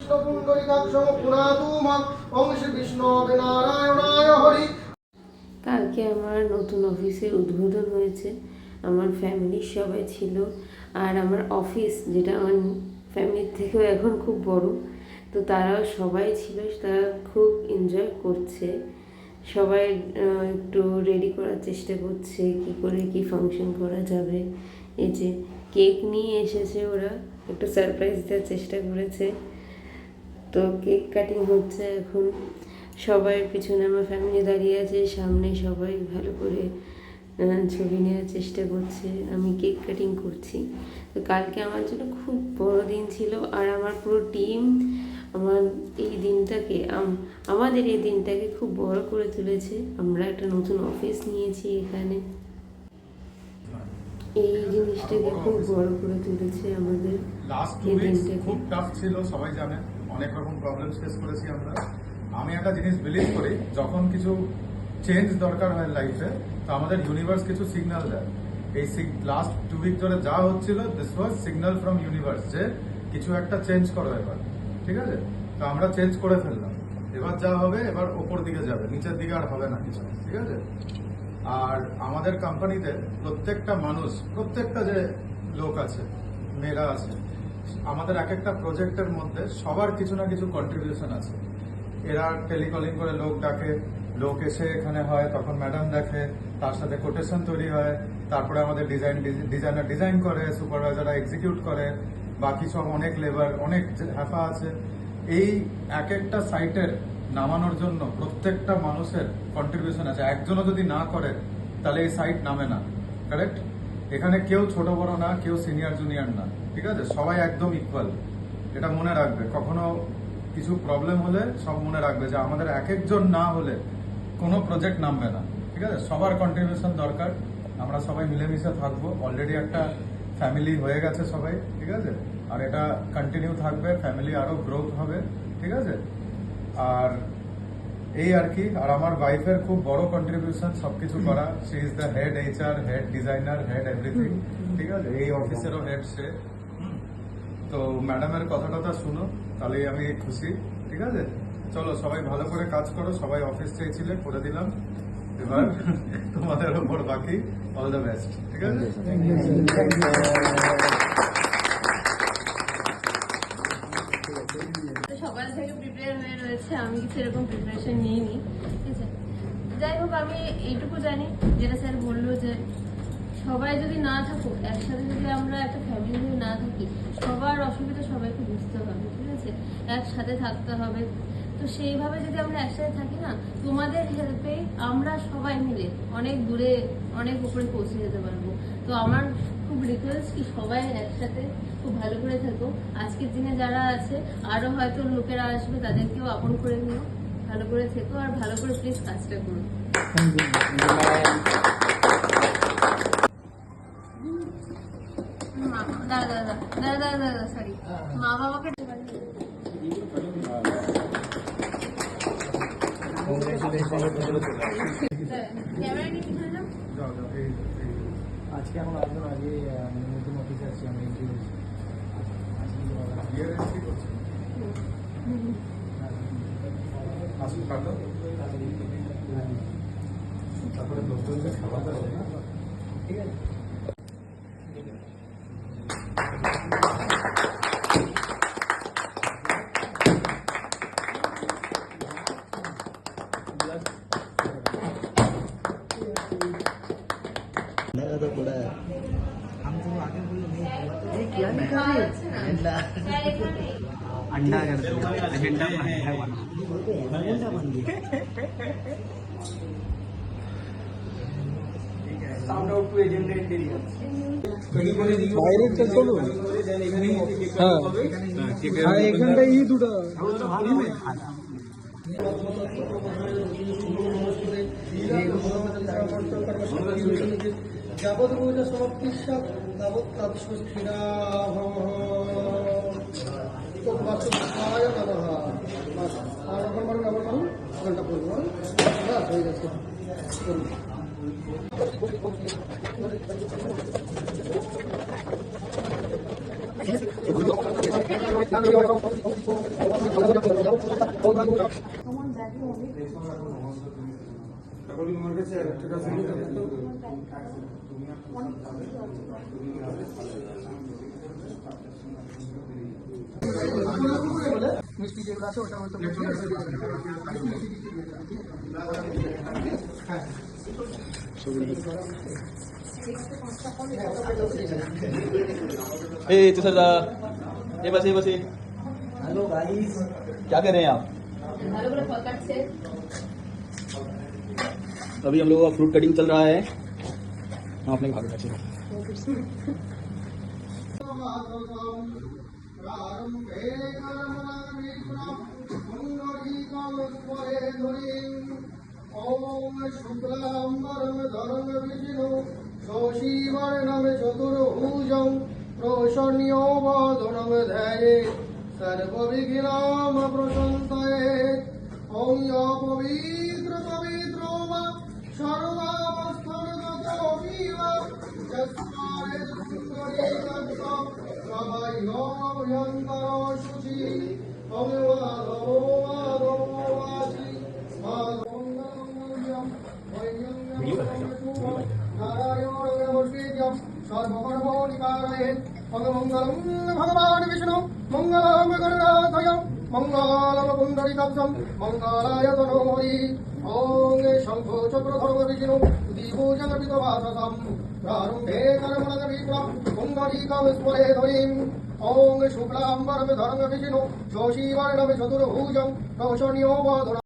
কৃষ্ণ পুণ্ডরিকাক্ষং পুনাতু মাম ওং শ্রী বিষ্ণবে নারায়ণায় হরি। কালকে আমার নতুন অফিসের উদ্বোধন হয়েছে। আমার ফ্যামিলির সবাই ছিল, আর আমার অফিস যেটা আমার ফ্যামিলির থেকেও এখন খুব বড়, তো তারাও সবাই ছিল। তারা খুব এনজয় করছে, সবাই একটু রেডি করার চেষ্টা করছে কী করে কী ফাংশন করা যাবে। এই যে কেক নিয়ে এসেছে, ওরা একটু সারপ্রাইজ দেওয়ার চেষ্টা করেছে। তো কেক কাটিং হচ্ছে এখন। সবাই পিছনে আমার ফ্যামিলি দাঁড়িয়ে আছে, সামনে সবাই ভালো করে ছবি নেওয়ার চেষ্টা করছে, আমি কেক কাটিং করছি। তো কালকে আমার জন্য খুব বড় দিন ছিল, আর আমার পুরো টিম আমার এই দিনটাকে আমাদের এই দিনটাকে খুব বড় করে তুলেছে। আমরা একটা নতুন অফিস নিয়েছি এখানে, এই জিনিসটাকে খুব বড় করে তুলেছে আমাদের এই দিনটাকে। খুব টাফ ছিল, সবাই জানে, অনেক রকম প্রবলেম ফেস করেছি আমরা। আমি একটা জিনিস বিলিভ করি, যখন কিছু চেঞ্জ দরকার হয় লাইফে, তো আমাদের ইউনিভার্স কিছু সিগন্যাল দেয়। এই লাস্ট 2 উইক ধরে যা হচ্ছিল, this was signal from universe যে কিছু একটা চেঞ্জ করো এবার, ঠিক আছে? তো আমরা চেঞ্জ করে ফেললাম। এবার যা হবে, এবার ওপর দিকে যাবে, নিচের দিকে আর হবে না কিছু, ঠিক আছে? আর আমাদের কোম্পানিতে প্রত্যেকটা মানুষ, প্রত্যেকটা যে লোক আছে, মেয়েরা আছে, আমাদের এক একটা প্রজেক্টের মধ্যে সবার কিছু না কিছু কন্ট্রিবিউশন আছে। এরা টেলিকলিং করে লোক ডাকে, লোক এসে এখানে হয়, তখন ম্যাডাম দেখে, তার সাথে কোটেশন তৈরি হয়, তারপরে আমাদের ডিজাইনার ডিজাইন করে, সুপারভাইজাররা এক্সিকিউট করে, বাকি সব অনেক লেবার, অনেক হ্যাপা আছে। এই এক একটা সাইটের নামানোর জন্য প্রত্যেকটা মানুষের কন্ট্রিবিউশন আছে। একজনও যদি না করে তাহলে এই সাইট নামে না, কারেক্ট? এখানে কেউ ছোট বড় না, কেউ সিনিয়র জুনিয়র না, ঠিক আছে? সবাই একদম ইকুয়াল। এটা মনে রাখবে, কখনো কিছু প্রবলেম হলে সব মনে রাখবে যে আমাদের এক একজন না হলে কোনো প্রজেক্ট নামবে না, ঠিক আছে? সবার কন্ট্রিবিউশন দরকার। আমরা সবাই মিলেমিশে থাকবো। অলরেডি একটা ফ্যামিলি হয়ে গেছে সবাই, ঠিক আছে? আর এটা কন্টিনিউ থাকবে, ফ্যামিলি আরো গ্রোথ হবে, ঠিক আছে? আর এই আর কি। আর আমার ওয়াইফের খুব বড় কন্ট্রিবিউশন সবকিছু করা। She is the head HR, head designer, head everything, ঠিক আছে? এই অফিসেরও হেড সে। তো ম্যাডামের কথা শুনো, তাহলেই আমি খুশি, ঠিক আছে? চলো সবাই ভালো করে কাজ করো। সবাই অফিস চেয়েছিলে, করে দিলাম। এবার তোমাদের ওপর বাকি। অল দ্য বেস্ট, ঠিক আছে? সকাল থেকে প্রিপেয়ার হয়ে রয়েছে, আমি কিছু এরকম প্রিপারেশন নিইনি, ঠিক আছে? যাই হোক, আমি এইটুকু জানি, যেটা স্যার বললো যে সবাই যদি না থাকুক, একসাথে যদি আমরা একটা ফ্যামিলি যদি না থাকি, সবার অসুবিধা সবাইকে বুঝতে হবে, ঠিক আছে? একসাথে থাকতে হবে। তো সেইভাবে যদি আমরা একসাথে থাকি না, তোমাদের হেল্পে আমরা সবাই মিলে অনেক দূরে, অনেক উপরে পৌঁছে যেতে পারবো। তো আমার খুব রিকোয়েস্ট কি সবাই একসাথে খুব ভালো করে থাকো। আজকের দিনে যারা আছে, আরো হয়তো লোকেরা আসবে, তাদেরকেও আপন করে নিও। ভালো করে থেকো, আর ভালো করে প্লিজ কাজটা করো। দাদা সরি, মা বাবাকে আজকে এখন একজন আগে নতুন অফিসে আছি, আমি তারপরে লোকজনকে খাওয়া দাওয়া, ঠিক আছে। अंडा कर दो, एजेंडा है बना, एजेंडा बन गया। Sound out to agenda interior direct चलो। हां हां, एक घंटा ही দুটো ভালো হয়। যাবৎ রোজ সমাপ্তিস্য তাবৎ তৎসু স্থিরা ভব। তো বাসুদেবায় নমঃ। আর আবার করুন, ঘন্টা পড়বো, বাস হয়ে গেছে। করুন। মিষ্টি যেগুলো আছে ওটা হয়তো तुषार दा ये बस हेलो गाइस क्या कर रहे हैं आप ভালো করে ফল কাটছে अभी हम लोगों का फ्रूट कटिंग चल रहा है हम अपने भाग अच्छे ओम शुक्लांबरम धरम विष्णु शशिवर्णम चतुर्भुजं प्रसन्यो वदनं ध्याये सर्वविघ्नां प्रशन्तये ॐ या पवित्र पवित्रो वा सर्वावस्थानगतोऽपि वा यस्मारे सुन्दरी तत्त्वं सभयोऽभ्यन्तरो शुचि ॐ माधवो माधवो वाचि मंगलम भगवान विष्णु मंगलम गरुड़ाध्वज मंगलम पुंडरीकाक्षं मंगलाय तनोहरि ओम शंभो चक्रधर विष्णु दीपोजगपितवाससं प्रारंभे कर्मणविप्र पुंडरीकं स्मरे ध्वनिम् ओम शुक्लांबरं धरं विष्णु शशिवर्णं चतुर्भुजं प्रसन्यो वदनं